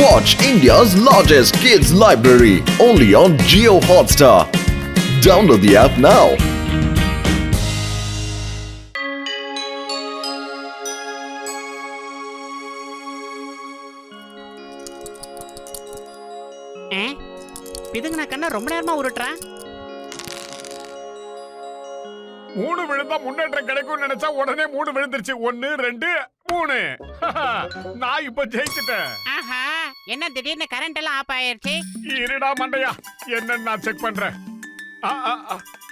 Watch India's largest kids library only on Jio Hotstar. Download the app now. பிதுங்கன கண்ணா ரொம்ப நேரமா உருட்டுறேன். 3 விழுந்தா முன்னேற்றம் கிடைக்கும் நினைச்சா உடனே 3 விழுந்துருச்சு. 1 2 3. நான் இப்ப ஜெயிச்சிட்டேன். ஆஹா, என்ன திடீர்னு கரண்ட் எல்லாம் ஆஃப் ஆயிருச்சு? இருடா மண்டையா, என்னன்னு நான் செக் பண்றேன்.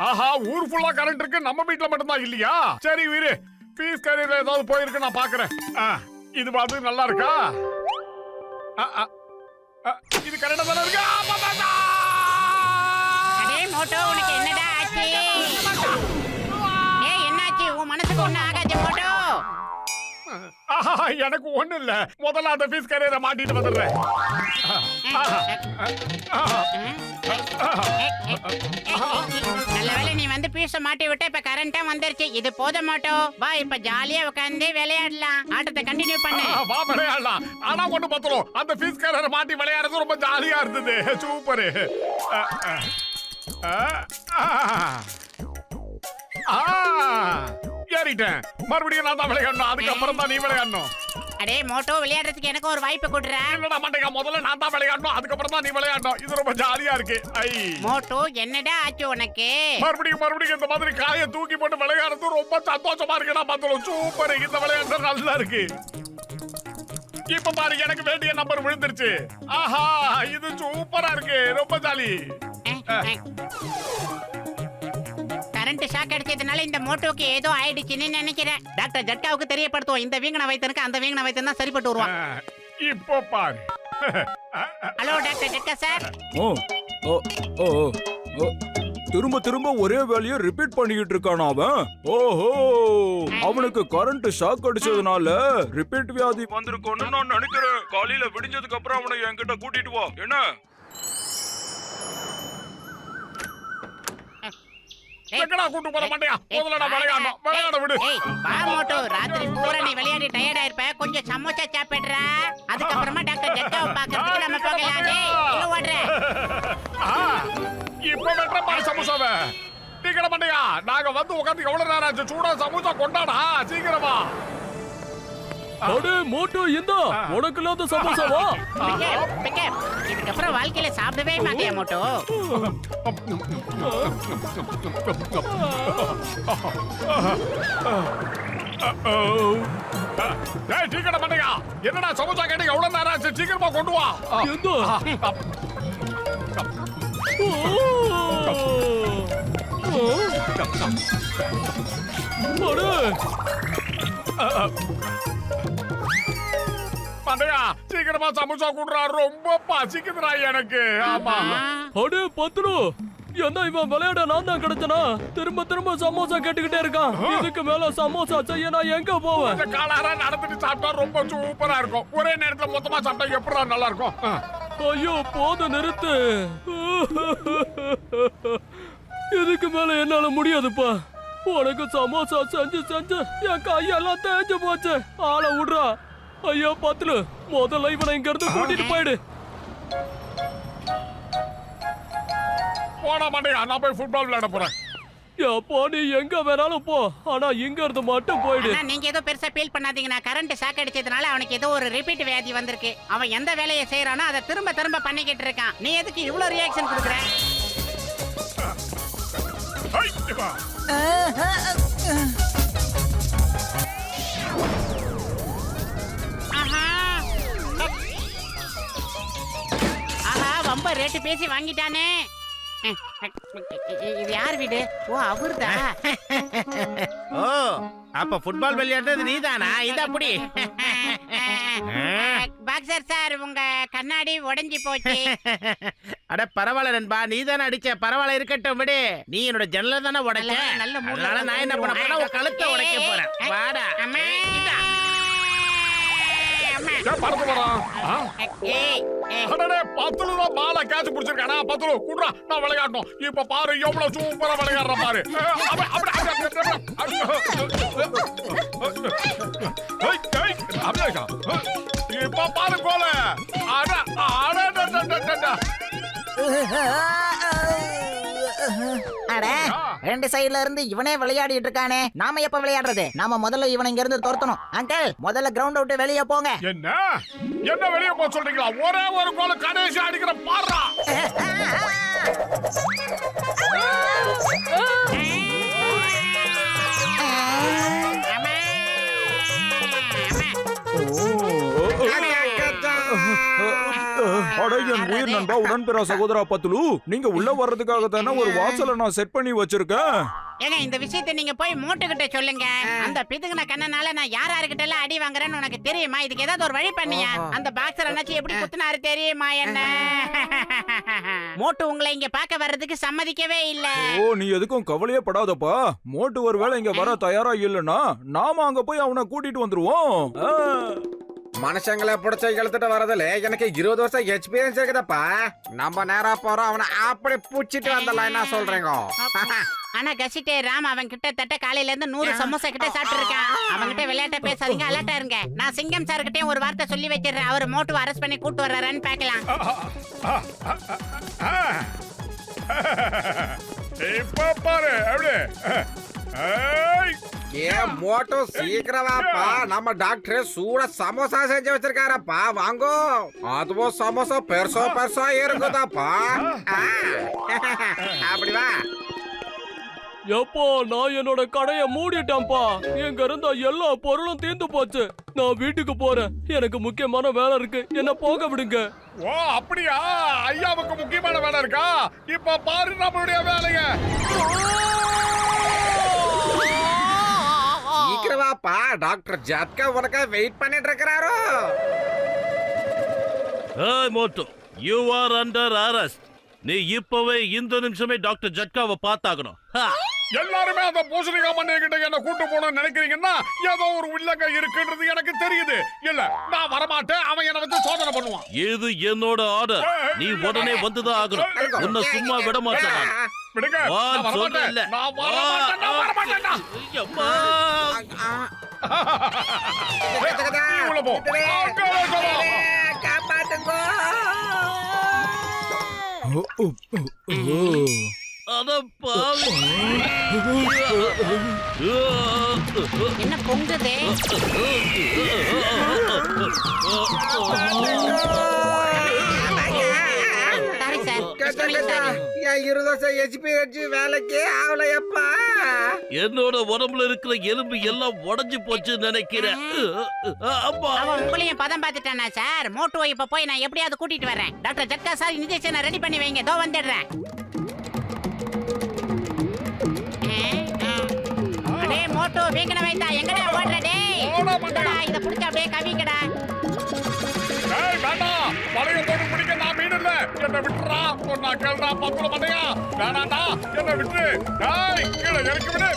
ஆஹா, ஊர் ஃபுல்லா கரண்ட் இருக்கு, நம்ம வீட்ல மட்டும் தான் இல்லையா? சரி வீரு, பீஸ் கரியர்ல ஏதாவது போயிருக்கு நான் பாக்குறேன். இது பாத்து நல்லா இருக்கா? இது கரெக்டா தானே இருக்கு? அடே மோட்டோ, உனக்கு என்னடா ஆச்சு? என்னாச்சு? உன் மனசுக்கு ஒண்ணு ஆகாது மோட்டோ? எனக்கு ஒண்ணு இல்ல. முதல்ல அந்த பீஸ் கரியரை மாட்டிட்டு வந்துடுறேன். நல்லவேளை நீ வந்து பீஸ மாட்டி விட்ட, இப்ப கரண்டா வந்துருச்சு. இது போதும் மோட்டோ, வா இப்ப ஜாலியா உட்கார்ந்து விளையாடலாம். ஆட்டத்தை கண்டினியூ பண்ணு. வா விளையாடலாம். ஆனா ஒண்ணு பத்தணும், அந்த பீஸ் கரியரை மாட்டி விளையாடுறது ரொம்ப ஜாலியா இருந்தது. சூப்பர். ஏறிட்டேன். மறுபடியும் நான் தான் விளையாடணும். அதுக்கப்புறம் தான் நீ விளையாடணும். அடே மோட்டோ, விளையாடுறதுக்கு எனக்கு ஒரு வாய்ப்பு கொடுறா. இல்லடா மண்டையா, முதல்ல நான் தான் விளையாடணும். அதுக்கப்புறம் தான் நீ விளையாடணும். இது ரொம்ப ஜாலியா இருக்கு. மோட்டோ, என்னடா ஆச்சு உனக்கு? மறுபடியும் இந்த மாதிரி காயை தூக்கி போட்டு விளையாடுறது ரொம்ப சந்தோஷமா இருக்குடா. பார்த்தோம், சூப்பர். இந்த விளையாட்டு நல்லா இருக்கு. இப்ப பாரு, எனக்கு வேண்டிய நம்பர் விழுந்துருச்சு. ஆஹா, இது சூப்பரா இருக்கு. ரொம்ப ஜாலி. கரண்ட் ஷாக் அடிச்சதுனால இந்த மோட்டோக்கு ஏதோ ஆயிடுச்சுன்னு நினைக்கிறேன். டாக்டர் ஜட்காவுக்கு தெரியப்படுத்துவோம். இந்த வீங்கன வைத்தனுக்கு அந்த வீங்கன வைத்தன் தான் சரிப்பட்டு வருவான். இப்போ பாரு. Hello doctor Jatka sir. திரும்ப திரும்ப ஒரே வேலையை ரிப்பீட் பண்ணிக்கிட்டு இருக்கானா அவன்? ஓஹோ, அவனுக்கு கரண்ட் ஷாக் அடிச்சதுனால ரிப்பீட் வியாதி வந்திருக்கும்னு நான் நினைக்கிறேன். காலையில விடிஞ்சதுக்கு அப்புறம் அவனை என்கிட்ட கூட்டிட்டு வா. என்ன? கூட்டு போற மாட்டியா? முதல்ல விளையாடணும். விளையாட விடு. வா மோட்டோ, ராத்திரி பூரா நீ விளையாடி டயர்டா இருப்ப. கொஞ்சம் சமோசா சாப்பிடுறா. அதுக்கப்புறமா டாக்டர் ஜட்காவை பார்க்கறதுக்கு நம்ம போகலாம். இல்ல ஓடுற. இப்ப வெட்ற பாரு சமோசாவை. டீக்கட மாட்டியா? நாங்க வந்து உட்கார்ந்து எவ்வளவு நேரம் ஆச்சு? சூடா சமோசா கொண்டாடா, சீக்கிரமா. அடே மோட்டோ, இந்தா உனக்கு இல்லாத சமோசாவா? இதுக்கப்புறம் வாழ்க்கையில சாப்பிடவே மாட்டியா மோட்டோ? டீக்கட மாட்டியா? என்னடா சமோசா கேட்டு எவ்வளவு நேரம் ஆச்சு? சீக்கிரமா கொண்டு வா. பண்டையா, சீக்கிரமா சமோசா குடுறா. ரொம்ப பசிக்குதுடா எனக்கு. ஆமா. அடே பத்ரு, என்ன இவன் விளையாட நான் தான் கிடைச்சனா? திரும்ப திரும்ப சமோசா கேட்டுக்கிட்டே இருக்கான். இதுக்கு மேல சமோசா செய்ய நான் எங்க போவேன்? இந்த காலாரா நடந்துட்டு சாப்பிட்டா ரொம்ப சூப்பரா இருக்கும். ஒரே நேரத்துல மொத்தமா சாப்பிட்டா எப்படிடா நல்லா இருக்கும்? ஐயோ, போது நிறுத்து. இதுக்கு மேல என்னால முடியாதுப்பா. உனக்கு சமோசா செஞ்சு செஞ்சு என் கையெல்லாம் தேஞ்சு போச்சு. ஆளை விடுறா. ஐயோ பத்ரு, முதல்ல இவனை இங்க இருந்து கூட்டிட்டு போயிடு. போடா மாட்டியா, நான் போய் ஃபுட்பால் விளையாட போறேன். எப்போ நீ எங்க வேணாலும் போ, ஆனா இங்க இருந்து மட்டும் போயிடு. நீங்க ஏதோ பெருசா ஃபீல் பண்ணாதீங்க. நான் கரண்ட் ஷாக் அடிச்சதுனால அவனுக்கு ஏதோ ஒரு ரிப்பீட் வியாதி வந்திருக்கு. அவன் எந்த வேலையை செய்யறானோ அதை திரும்ப திரும்ப பண்ணிக்கிட்டு இருக்கான். நீ எதுக்கு இவ்வளவு ரியாக்ஷன் கொடுக்குற? ஆஹா, ரொம்ப ரேட்டு பேசி வாங்கிட்டானே. இது யார் வீடு? ஓ, அவர்தா. ஓ, அப்ப ஃபுட்பால் விளையாடுறது நீதானா? இது அப்படி. பாக்ஸர் சார், உங்க கண்ணாடி உடைஞ்சு போச்சு. அட பரவாயில்ல நண்பா, நீதானே அடிச்ச. பரவாயில்ல, இருக்கட்டும் விடு. நீ என்னோட ஜன்னல தானே உடைச்ச. அதனால நான் என்ன பண்ண போறேன்? உன் கழுத்தை உடைக்க போறேன். வாடா. பறந்து போறான். பத்துல பால கேட்ச் பிடிச்சிருக்கானா? பத்துல குடுறா, நான் விளையாடணும். இப்ப பாரு எவ்வளவு சூப்பரா விளையாடுற பாரு. இப்ப பாரு கோல. அட, ரெண்டு சைடுல இருந்து இவனே விளையாடிட்டு இருக்கானே, நாம எப்ப விளையாடுறது? நாம முதல்ல இவனை இங்க இருந்து துரத்தணும். அங்கிள், முதல்ல கிரவுண்ட் விட்டு வெளியே போங்க. என்ன என்ன வெளியே போக சொல்றீங்களா? ஒரே ஒரு கோல கடைசி அடிக்கிற பாடுறா. அட என் உயிர் நண்பா, உடன்பிற சகோதரா பத்துலு, நீங்க உள்ள வர்றதுக்காக தானே ஒரு வாசலை நான் செட் பண்ணி வச்சிருக்கேன். ஏங்க இந்த விஷயத்தை நீங்க போய் மூட்டுக்கிட்ட சொல்லுங்க. அந்த பிதுங்கின கண்ணனால நான் யார்கிட்ட எல்லாம் அடி வாங்குறேன்னு உனக்கு தெரியுமா? இதுக்கு ஏதாவது ஒரு வழி பண்ணியா? அந்த பாக்ஸர் அண்ணாச்சி எப்படி குத்துனாரு தெரியுமா என்ன? மோட்டு உங்களை இங்க பார்க்க வர்றதுக்கு சம்மதிக்கவே இல்ல. ஓ, நீ எதுக்கும் கவலையே படாதப்பா. மோட்டு ஒருவேளை இங்க வர தயாரா இல்லன்னா நாம அங்க போய் அவனை கூட்டிட்டு வந்துருவோம். மனுஷங்களை பிடிச்ச இழுத்துட்டு வரதுல எனக்கு 20 வருஷம் எக்ஸ்பீரியன்ஸ் இருக்குதப்பா. நம்ம நேரா போறோம், அவனை அப்படி புடிச்சிட்டு வந்துடலாம். என்ன சொல்றீங்க? ஆனா கசிட்டே ராம் அவன் கிட்டத்தட்ட காலையில இருந்து 100 சமோசா கிட்ட சாப்பிட்டு இருக்கான். அவன் கிட்ட விளையாட்ட பேசாதீங்க, அலர்ட்டா இருங்க. நான் சிங்கம் சார் கிட்டே ஒரு வார்த்தை சொல்லி வச்சிடுறேன். அவர் மோட்டு அரெஸ்ட் பண்ணி கூட்டு வர்றாருன்னு பார்க்கலாம். இப்ப பாரு எப்படி. ஏன் மோட்டோ சீக்கிரம் வாப்பா. நம்ம டாக்டர் சூட சமோசா செஞ்சு வச்சிருக்காரப்பா, வாங்கோ. அதுவும் சமோசா பெருசா பெருசா இருக்குதாப்பா. அப்படி வா. எப்போ நான் என்னோட கடையை மூடிட்டேன்ப்பா. எங்க இருந்த எல்லா பொருளும் தீர்ந்து போச்சு. நான் வீட்டுக்கு போறேன். எனக்கு முக்கியமான வேலை இருக்கு, என்ன போக விடுங்க. ஓ அப்படியா? ஐயாவுக்கு முக்கியமான வேலை இருக்கா? இப்ப பாரு நம்மளுடைய வேலைய. சீக்கிரம் வாப்பா, டாக்டர் ஜட்கா உனக்கு வெயிட் பண்ணிட்டு இருக்கிறாரோ. ஏய் மோட்டோ, யூ ஆர் அண்டர் அரெஸ்ட். நீ இப்பவே இந்த நிமிஷமே டாக்டர் ஜட்காவை பார்த்தாகணும். எல்லாருமே அந்த பூசணிக்காய் மண்ணை கிட்ட என்ன கூட்டு போகணும்னு நினைக்கிறீங்கன்னா ஏதோ ஒரு உள்ளங்க இருக்குன்றது எனக்கு தெரியுது. இல்ல நான் வரமாட்டேன். அவன் என்ன வந்து சோதனை பண்ணுவான். இது என்னோட ஆர்டர். நீ உடனே வந்துதான் ஆகணும். உன்னை சும்மா விட மாட்டேன். விடுங்க. நான் வரமாட்டேன். நான் வரமாட்டேன். நான் வரமாட்டேன்டா. அம்மா. நீ உள்ள போ. காப்பாத்துங்க. அட பாவி. என்ன பொங்குதே? Sorry sir. என் 20 வருஷம் எக்ஸ்பீரியன்ஸ் வேலைக்கு ஆவலையப்பா. என்னோட உடம்புல இருக்கிற எலும்பு எல்லாம் உடைஞ்சு போச்சு நினைக்கிறேன். அம்மா. அவன் உங்களையும் பதம் பார்த்துட்டானா சார்? மோட்டோ இப்ப போய் நான் எப்படியாவது கூட்டிட்டு வரேன். டாக்டர் ஜட்கா சார் இன்ஜெக்ஷனை ரெடி பண்ணி வைங்க. தோ வந்துடுறேன். அடே மோட்டோ வீக்கன வைத்தா எங்கடா ஓடுற டேய்? இந்தடா இத புடிச்சு அப்படியே கவிங்கடா. ஏய் வேண்டாம். வளைய போட்டு பிடிக்க நான் மீன் இல்ல. என்ன விட்டுறா. பொண்ணா கேள்றா பத்துல மண்டையா. வேணாண்டா. என்ன விட்டு. டேய் கீழே இறக்கி விடு.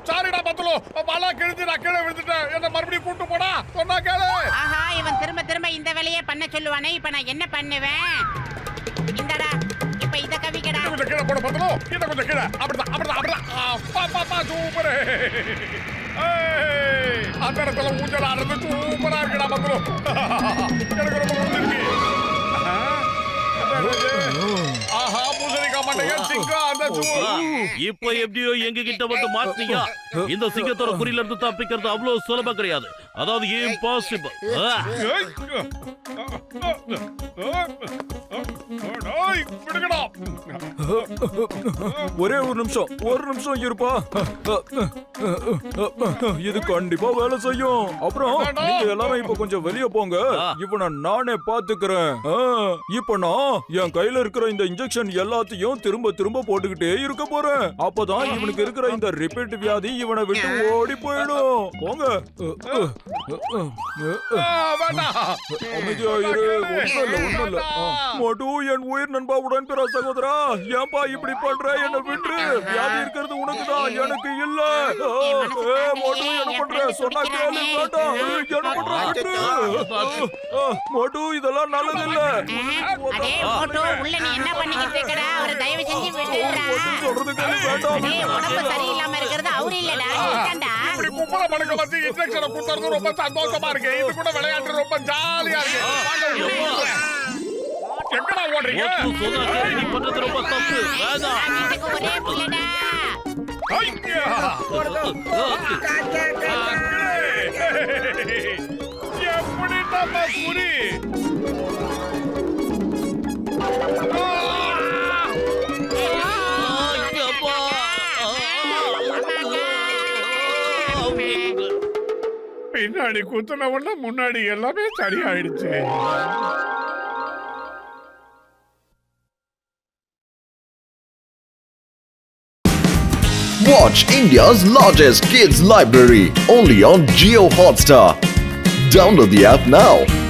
சாரிடா பத்துலோ. பலா கிழிஞ்சு நான் கீழே விழுந்துட்டேன். என்ன மறுபடியும் கூட்டு போடா. பொண்ணா கேளு. ஆஹா இவன் திரும்ப திரும்ப இந்த வேலையே பண்ண சொல்லுவானே. இப்ப நான் என்ன பண்ணுவேன்? இந்தடா இப்ப இத கவிங்கடா. கொஞ்சம் கீழே போட பத்துலோ. இன்னும் கொஞ்சம் கீழே. அப்படிதான். பா சூப்பர். அந்த இடத்துல ஊஞ்சல் ஆடுறது சூப்பரா இருக்குடா பத்துலோ. எனக்கு ரொம்ப பிடிச்சிருக்கு. ஆஹா பூசணிக்காய் மண்டையா சிங்கம் அந்த இப்போ எப்படியோ எங்க கிட்ட வந்து மாட்டீங்க. இந்த சிங்கத்தோட குறியில இருந்து தப்பிக்கிறது அவ்வளவு சுலபம் கிடையாது. அதாவது இம்பாசிபிள். ஒரே ஒரு நிமிஷம் இருப்பா. இது கண்டிப்பா வேலை செய்யும். அப்புறம் நீங்க எல்லாரும் இப்ப கொஞ்சம் வெளியே போங்க. இவனை நானே பாத்துக்கிறேன். இப்ப நான் என் கையில இருக்கிற இந்த இன்ஜெக்ஷன் எல்லாத்தையும் திரும்ப திரும்ப போட்டுக்கிட்டே இருக்க போறேன். அப்பதான் இவனுக்கு இருக்கிற இந்த ரிப்பீட் வியாதி இவனை விட்டு ஓடி போயிடும். போங்க. அமைதியா இரு. ஒண்ணும் இல்ல. மோட்டு என் உயிர் நண்பா, உடன்பிற சகோதரா, ஏன்பா இப்படி பண்ற? என்ன விட்டு. வியாதி இருக்கிறது உனக்கு தான், எனக்கு இல்ல. மோட்டு என்ன பண்ற? சொன்னா கேளு. வேண்டாம். என்ன பண்ற? விட்டு. மோட்டு இதெல்லாம் நல்லது இல்ல. அடே மோட்டோ உள்ள நீ என்ன பண்ணிக்கிட்டு இருக்க? இருக்கடா அவரை தயவு செஞ்சு விட்டுடுடா. சொல்றதுக்கு வேண்டாம். டேய், உடம்பு சரியில்லாம இருக்கிறது அவரு இல்லடா நீதான்டா. இப்படி கும்பல படுக்க வச்சு இன்ஜெக்ஷனை குத்துறது ரொம்ப சந்தோஷமா இருக்கு. இது கூட விளையாட்டு ரொம்ப ஜாலியா இருக்கு. வாங்க, உள்ள. எங்கடா ஓடுறீங்க? ஒத்து சொன்னா கேளு, நீ பண்றது ரொம்ப தப்பு. வேண்டாம். அஜித்துக்கு ஒரே புள்ளடா. ஐயா! எப்படி நம்ம குறி? அப்பா. பின்னாடி குத்துனவன முன்னாடி எல்லாமே சரியாயிடுச்சு. Watch India's largest kids library only on Geo Hotstar. Download the app now.